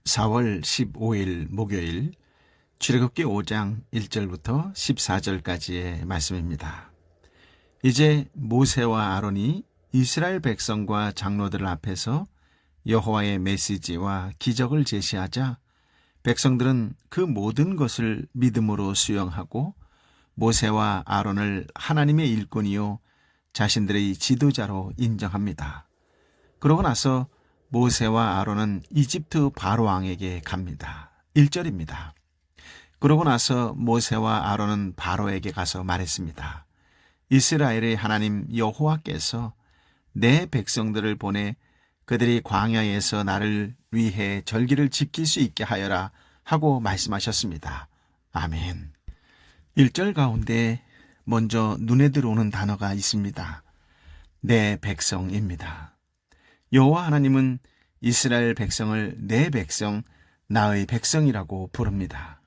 4월 15일 목요일 출애굽기 5장 1절부터 14절까지의 말씀입니다. 이제 모세와 아론이 이스라엘 백성과 장로들 앞에서 여호와의 메시지와 기적을 제시하자 백성들은 그 모든 것을 믿음으로 수용하고 모세와 아론을 하나님의 일꾼이요 자신들의 지도자로 인정합니다. 그러고 나서 모세와 아론은 이집트 바로 왕에게 갑니다. 1절입니다. 그러고 나서 모세와 아론은 바로에게 가서 말했습니다. 이스라엘의 하나님 여호와께서 내 백성들을 보내 그들이 광야에서 나를 위해 절기를 지킬 수 있게 하여라 하고 말씀하셨습니다. 아멘. 1절 가운데 먼저 눈에 들어오는 단어가 있습니다. 내 백성입니다. 여호와 하나님은 이스라엘 백성을 내 백성, 나의 백성이라고 부릅니다.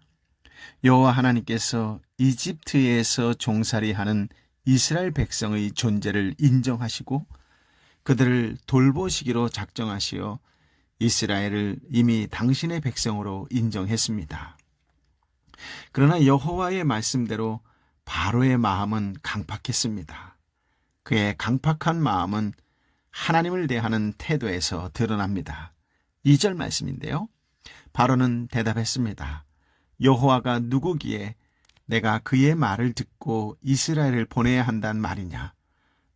여호와 하나님께서 이집트에서 종살이하는 이스라엘 백성의 존재를 인정하시고 그들을 돌보시기로 작정하시어 이스라엘을 이미 당신의 백성으로 인정했습니다. 그러나 여호와의 말씀대로 바로의 마음은 강팍했습니다. 그의 강팍한 마음은 하나님을 대하는 태도에서 드러납니다. 2절 말씀인데요. 바로는 대답했습니다. 여호와가 누구기에 내가 그의 말을 듣고 이스라엘을 보내야 한단 말이냐.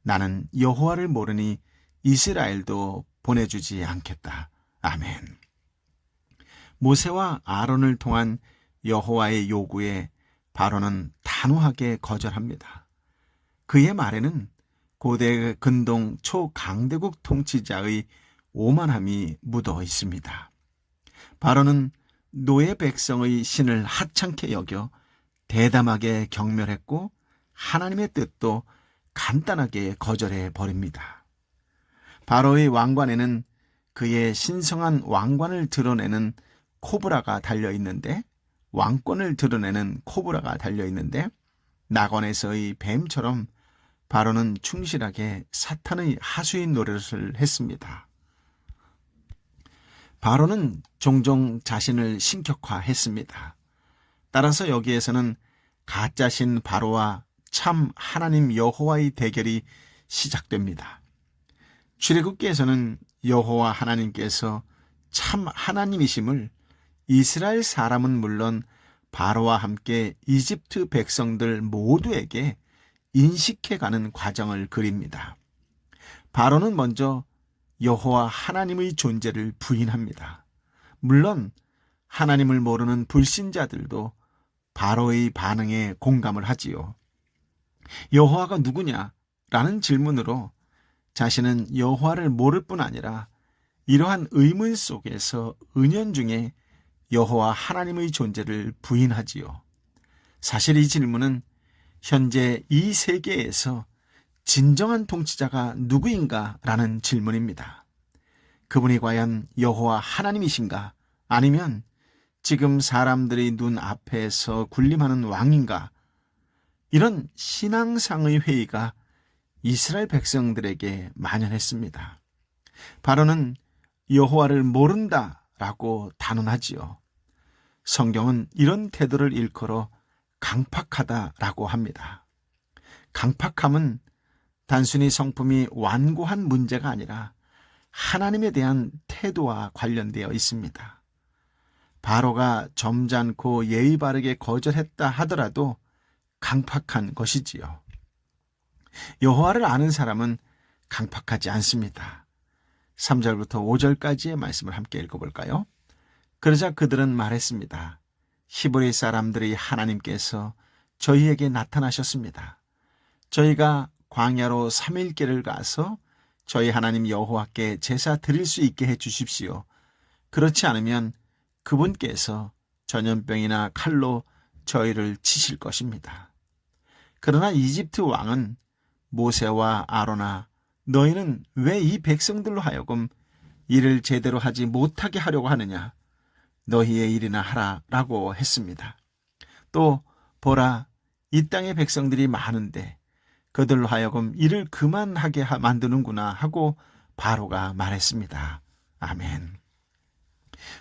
나는 여호와를 모르니 이스라엘도 보내주지 않겠다. 아멘. 모세와 아론을 통한 여호와의 요구에 바로는 단호하게 거절합니다. 그의 말에는 고대 근동 초강대국 통치자의 오만함이 묻어 있습니다. 바로는 노예 백성의 신을 하찮게 여겨 대담하게 경멸했고 하나님의 뜻도 간단하게 거절해 버립니다. 바로의 왕관에는 그의 신성한 왕관을 드러내는 코브라가 달려 있는데 왕권을 드러내는 코브라가 달려 있는데 낙원에서의 뱀처럼 바로는 충실하게 사탄의 하수인 노릇을 했습니다. 바로는 종종 자신을 신격화했습니다. 따라서 여기에서는 가짜신 바로와 참 하나님 여호와의 대결이 시작됩니다. 출애굽기에서는 여호와 하나님께서 참 하나님이심을 이스라엘 사람은 물론 바로와 함께 이집트 백성들 모두에게 인식해가는 과정을 그립니다. 바로는 먼저 여호와 하나님의 존재를 부인합니다. 물론 하나님을 모르는 불신자들도 바로의 반응에 공감을 하지요. 여호와가 누구냐라는 질문으로 자신은 여호와를 모를 뿐 아니라 이러한 의문 속에서 은연중에 여호와 하나님의 존재를 부인하지요. 사실 이 질문은 현재 이 세계에서 진정한 통치자가 누구인가 라는 질문입니다. 그분이 과연 여호와 하나님이신가 아니면 지금 사람들의 눈 앞에서 군림하는 왕인가? 이런 신앙상의 회의가 이스라엘 백성들에게 만연했습니다. 바로는 여호와를 모른다라고 단언하지요. 성경은 이런 태도를 일컬어 강팍하다라고 합니다. 강팍함은 단순히 성품이 완고한 문제가 아니라 하나님에 대한 태도와 관련되어 있습니다. 바로가 점잖고 예의 바르게 거절했다 하더라도 강팍한 것이지요. 여호와를 아는 사람은 강팍하지 않습니다. 3절부터 5절까지의 말씀을 함께 읽어볼까요? 그러자 그들은 말했습니다. 히브리 사람들의 하나님께서 저희에게 나타나셨습니다. 저희가 광야로 3일길을 가서 저희 하나님 여호와께 제사 드릴 수 있게 해 주십시오. 그렇지 않으면 그분께서 전염병이나 칼로 저희를 치실 것입니다. 그러나 이집트 왕은 모세와 아론아, 너희는 왜 이 백성들로 하여금 일을 제대로 하지 못하게 하려고 하느냐? 너희의 일이나 하라 라고 했습니다. 또 보라, 이 땅의 백성들이 많은데 그들로 하여금 일을 그만하게 만드는구나 하고 바로가 말했습니다. 아멘.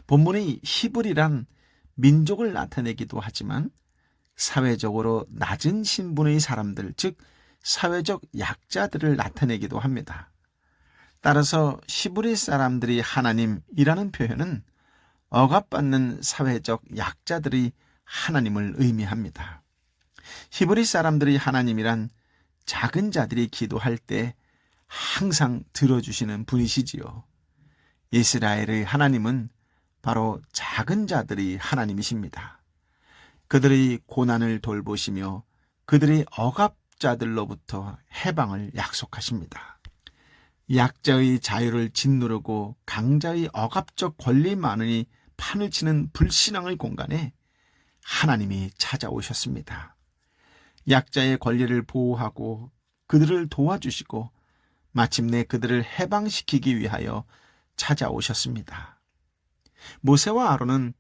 본문의 히브리란 민족을 나타내기도 하지만 사회적으로 낮은 신분의 사람들, 즉 사회적 약자들을 나타내기도 합니다. 따라서 히브리 사람들이 하나님이라는 표현은 억압받는 사회적 약자들이 하나님을 의미합니다. 히브리 사람들이 하나님이란 작은 자들이 기도할 때 항상 들어주시는 분이시지요. 이스라엘의 하나님은 바로 작은 자들이 하나님이십니다. 그들의 고난을 돌보시며 그들의 억압자들로부터 해방을 약속하십니다. 약자의 자유를 짓누르고 강자의 억압적 권리만이 판을 치는 불신앙의 공간에 하나님이 찾아오셨습니다. 약자의 권리를 보호하고 그들을 도와주시고 마침내 그들을 해방시키기 위하여 찾아오셨습니다. 모세와 아론은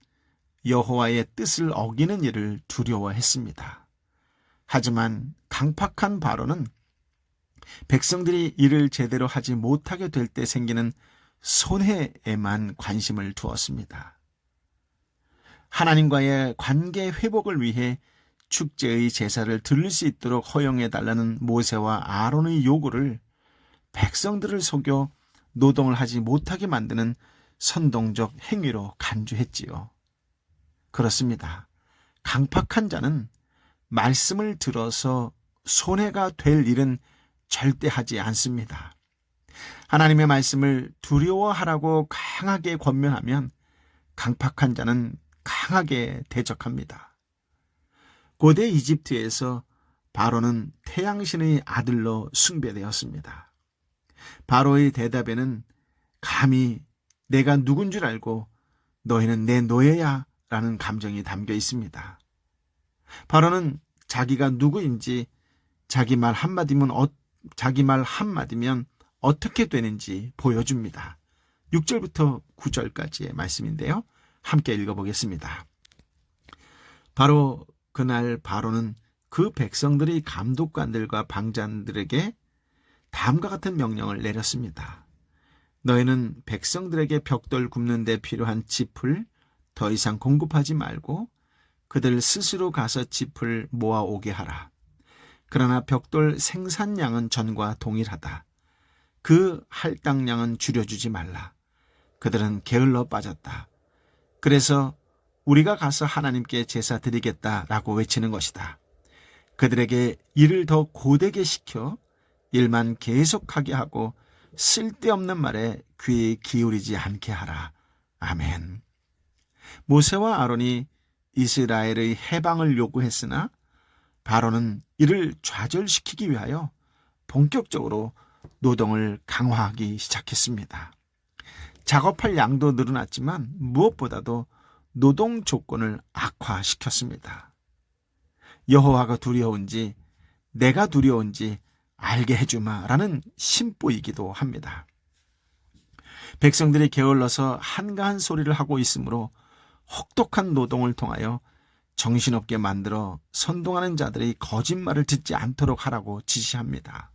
여호와의 뜻을 어기는 일을 두려워했습니다. 하지만 강팍한 바로는 백성들이 일을 제대로 하지 못하게 될 때 생기는 손해에만 관심을 두었습니다. 하나님과의 관계 회복을 위해 축제의 제사를 드릴 수 있도록 허용해달라는 모세와 아론의 요구를 백성들을 속여 노동을 하지 못하게 만드는 선동적 행위로 간주했지요. 그렇습니다. 강팍한 자는 말씀을 들어서 손해가 될 일은 절대 하지 않습니다. 하나님의 말씀을 두려워하라고 강하게 권면하면 강팍한 자는 강하게 대적합니다. 고대 이집트에서 바로는 태양신의 아들로 숭배되었습니다. 바로의 대답에는 감히 내가 누군 줄 알고 너희는 내 노예야 라는 감정이 담겨 있습니다. 바로는 자기가 누구인지 자기 말 한마디면 어떻게 되는지 보여줍니다. 6절부터 9절까지의 말씀인데요. 함께 읽어보겠습니다. 바로 그날 바로는 그 백성들의 감독관들과 방장들에게 다음과 같은 명령을 내렸습니다. 너희는 백성들에게 벽돌 굽는 데 필요한 짚을 더 이상 공급하지 말고 그들 스스로 가서 짚을 모아오게 하라. 그러나 벽돌 생산량은 전과 동일하다. 그 할당량은 줄여주지 말라. 그들은 게을러 빠졌다. 그래서 우리가 가서 하나님께 제사 드리겠다라고 외치는 것이다. 그들에게 일을 더 고되게 시켜 일만 계속하게 하고 쓸데없는 말에 귀 기울이지 않게 하라. 아멘. 모세와 아론이 이스라엘의 해방을 요구했으나 바로는 이를 좌절시키기 위하여 본격적으로 노동을 강화하기 시작했습니다. 작업할 양도 늘어났지만 무엇보다도 노동 조건을 악화시켰습니다. 여호와가 두려운지 내가 두려운지 알게 해주마라는 심보이기도 합니다. 백성들이 게을러서 한가한 소리를 하고 있으므로 혹독한 노동을 통하여 정신없게 만들어 선동하는 자들이 거짓말을 듣지 않도록 하라고 지시합니다.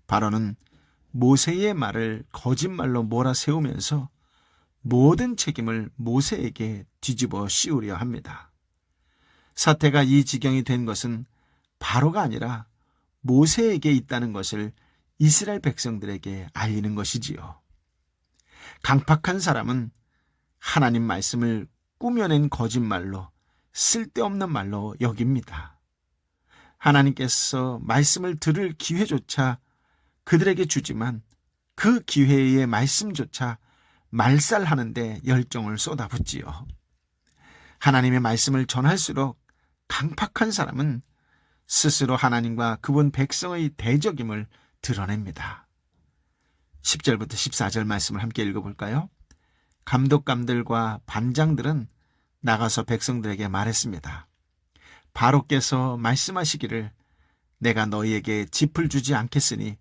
바로는 모세의 말을 거짓말로 몰아세우면서 모든 책임을 모세에게 뒤집어 씌우려 합니다. 사태가 이 지경이 된 것은 바로가 아니라 모세에게 있다는 것을 이스라엘 백성들에게 알리는 것이지요. 강팍한 사람은 하나님 말씀을 꾸며낸 거짓말로 쓸데없는 말로 여깁니다. 하나님께서 말씀을 들을 기회조차 그들에게 주지만 그 기회의 말씀조차 말살하는데 열정을 쏟아붓지요. 하나님의 말씀을 전할수록 강팍한 사람은 스스로 하나님과 그분 백성의 대적임을 드러냅니다. 10절부터 14절 말씀을 함께 읽어볼까요? 감독관들과 반장들은 나가서 백성들에게 말했습니다. 바로께서 말씀하시기를 내가 너희에게 짚을 주지 않겠으니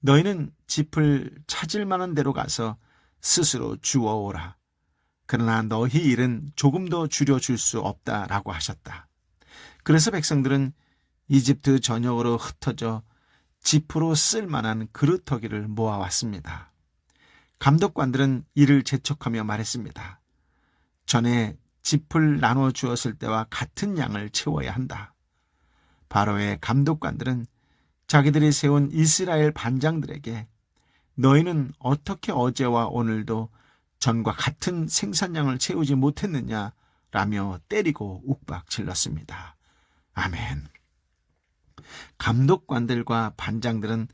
너희는 짚을 찾을 만한 데로 가서 스스로 주워오라. 그러나 너희 일은 조금 더 줄여줄 수 없다라고 하셨다. 그래서 백성들은 이집트 전역으로 흩어져 짚으로 쓸 만한 그릇터기를 모아왔습니다. 감독관들은 이를 재촉하며 말했습니다. 전에 짚을 나눠 주었을 때와 같은 양을 채워야 한다. 바로의 감독관들은 자기들이 세운 이스라엘 반장들에게 너희는 어떻게 어제와 오늘도 전과 같은 생산량을 채우지 못했느냐 라며 때리고 욱박질렀습니다. 아멘. 감독관들과 반장들은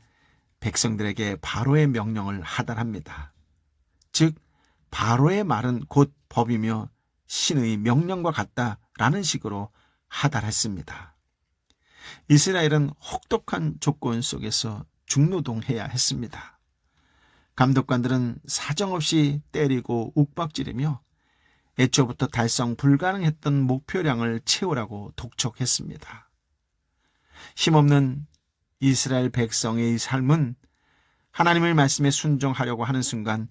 백성들에게 바로의 명령을 하달합니다. 즉 바로의 말은 곧 법이며 신의 명령과 같다라는 식으로 하달했습니다. 이스라엘은 혹독한 조건 속에서 중노동해야 했습니다. 감독관들은 사정없이 때리고 욱박지르며 애초부터 달성 불가능했던 목표량을 채우라고 독촉했습니다. 힘없는 이스라엘 백성의 삶은 하나님의 말씀에 순종하려고 하는 순간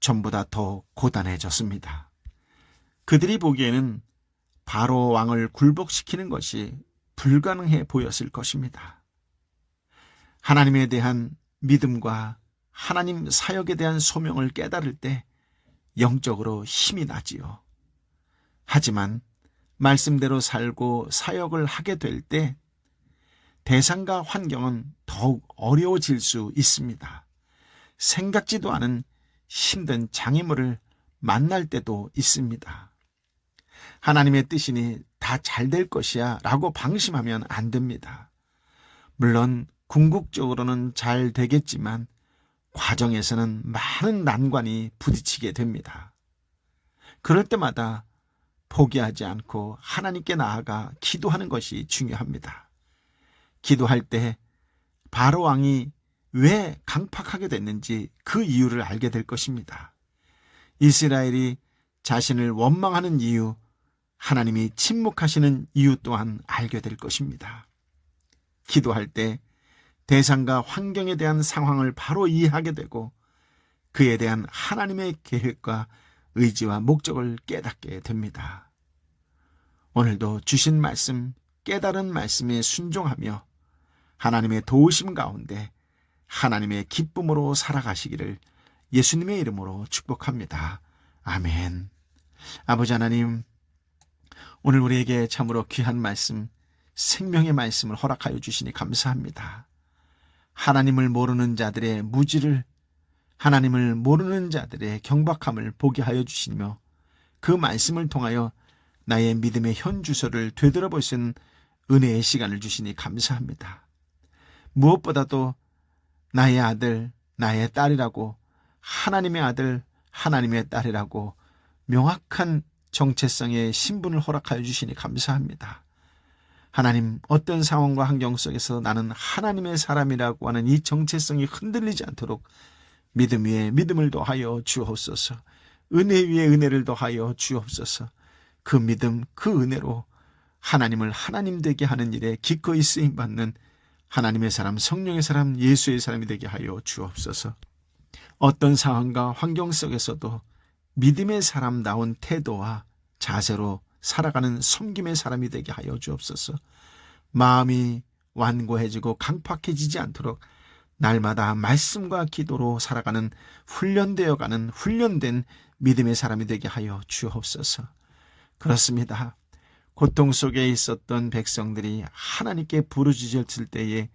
전보다 더 고단해졌습니다. 그들이 보기에는 바로 왕을 굴복시키는 것이 불가능해 보였을 것입니다. 하나님에 대한 믿음과 하나님 사역에 대한 소명을 깨달을 때 영적으로 힘이 나지요. 하지만 말씀대로 살고 사역을 하게 될 때 대상과 환경은 더욱 어려워질 수 있습니다. 생각지도 않은 힘든 장애물을 만날 때도 있습니다. 하나님의 뜻이니 다 잘 될 것이야 라고 방심하면 안 됩니다. 물론 궁극적으로는 잘 되겠지만 과정에서는 많은 난관이 부딪히게 됩니다. 그럴 때마다 포기하지 않고 하나님께 나아가 기도하는 것이 중요합니다. 기도할 때 바로 왕이 왜 강팍하게 됐는지 그 이유를 알게 될 것입니다. 이스라엘이 자신을 원망하는 이유, 하나님이 침묵하시는 이유 또한 알게 될 것입니다. 기도할 때 대상과 환경에 대한 상황을 바로 이해하게 되고 그에 대한 하나님의 계획과 의지와 목적을 깨닫게 됩니다. 오늘도 주신 말씀, 깨달은 말씀에 순종하며 하나님의 도우심 가운데 하나님의 기쁨으로 살아가시기를 예수님의 이름으로 축복합니다. 아멘. 아버지 하나님, 오늘 우리에게 참으로 귀한 말씀, 생명의 말씀을 허락하여 주시니 감사합니다. 하나님을 모르는 자들의 무지를, 하나님을 모르는 자들의 경박함을 보게 하여 주시며 그 말씀을 통하여 나의 믿음의 현주소를 되돌아볼 수 있는 은혜의 시간을 주시니 감사합니다. 무엇보다도 나의 아들, 나의 딸이라고, 하나님의 아들, 하나님의 딸이라고 명확한 정체성의 신분을 허락하여 주시니 감사합니다. 하나님, 어떤 상황과 환경 속에서 나는 하나님의 사람이라고 하는 이 정체성이 흔들리지 않도록 믿음 위에 믿음을 더하여 주옵소서. 은혜 위에 은혜를 더하여 주옵소서. 그 믿음, 그 은혜로 하나님을 하나님 되게 하는 일에 기꺼이 쓰임받는 하나님의 사람, 성령의 사람, 예수의 사람이 되게 하여 주옵소서. 어떤 상황과 환경 속에서도 믿음의 사람다운 태도와 자세로 살아가는 섬김의 사람이 되게 하여 주옵소서. 마음이 완고해지고 강팍해지지 않도록 날마다 말씀과 기도로 살아가는 훈련되어가는 훈련된 믿음의 사람이 되게 하여 주옵소서. 그렇습니다. 고통 속에 있었던 백성들이 하나님께 부르짖었을 때에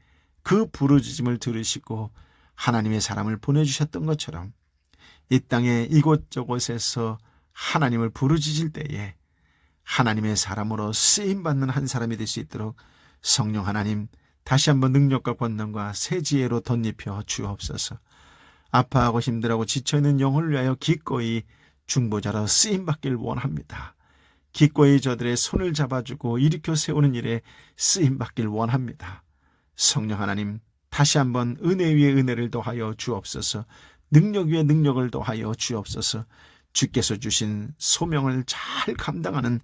그 부르짖음을 들으시고 하나님의 사람을 보내주셨던 것처럼 이 땅의 이곳저곳에서 하나님을 부르짖을 때에 하나님의 사람으로 쓰임받는 한 사람이 될 수 있도록 성령 하나님 다시 한번 능력과 권능과 새 지혜로 덧입혀 주옵소서. 아파하고 힘들하고 지쳐있는 영혼을 위하여 기꺼이 중보자로 쓰임받길 원합니다. 기꺼이 저들의 손을 잡아주고 일으켜 세우는 일에 쓰임받길 원합니다. 성령 하나님 다시 한번 은혜 위에 은혜를 더하여 주옵소서. 능력 위에 능력을 더하여 주옵소서. 주께서 주신 소명을 잘 감당하는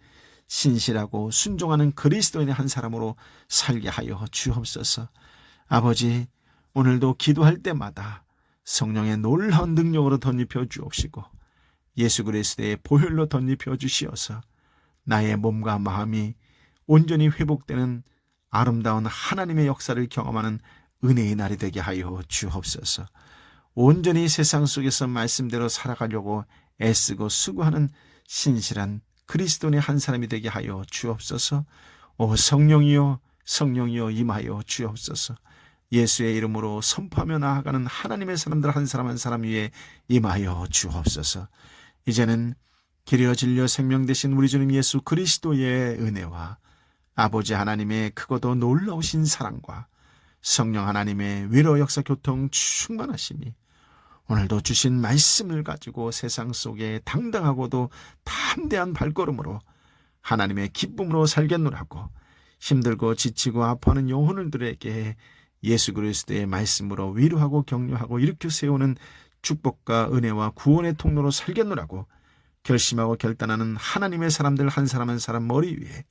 신실하고 순종하는 그리스도인의 한 사람으로 살게 하여 주옵소서. 아버지, 오늘도 기도할 때마다 성령의 놀라운 능력으로 덧입혀 주옵시고 예수 그리스도의 보혈로 덧입혀 주시어서 나의 몸과 마음이 온전히 회복되는 아름다운 하나님의 역사를 경험하는 은혜의 날이 되게 하여 주옵소서. 온전히 세상 속에서 말씀대로 살아가려고 애쓰고 수고하는 신실한 그리스도인의 한 사람이 되게 하여 주옵소서. 오 성령이여, 성령이여 임하여 주옵소서. 예수의 이름으로 선포하며 나아가는 하나님의 사람들 한 사람 한 사람 위에 임하여 주옵소서. 이제는 길이여 진리여 생명 되신 우리 주님 예수 그리스도의 은혜와 아버지 하나님의 크고도 놀라우신 사랑과 성령 하나님의 위로 역사 교통 충만하심이 오늘도 주신 말씀을 가지고 세상 속에 당당하고도 담대한 발걸음으로 하나님의 기쁨으로 살겠노라고 힘들고 지치고 아파하는 영혼들에게 예수 그리스도의 말씀으로 위로하고 격려하고 일으켜 세우는 축복과 은혜와 구원의 통로로 살겠노라고 결심하고 결단하는 하나님의 사람들 한 사람 한 사람 머리 위에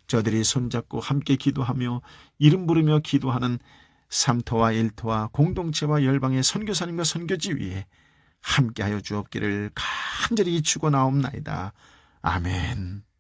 저들이 손잡고 함께 기도하며 이름 부르며 기도하는 삼토와 일토와 공동체와 열방의 선교사님과 선교지 위에 함께하여 주옵기를 간절히 축원하옵나이다. 아멘.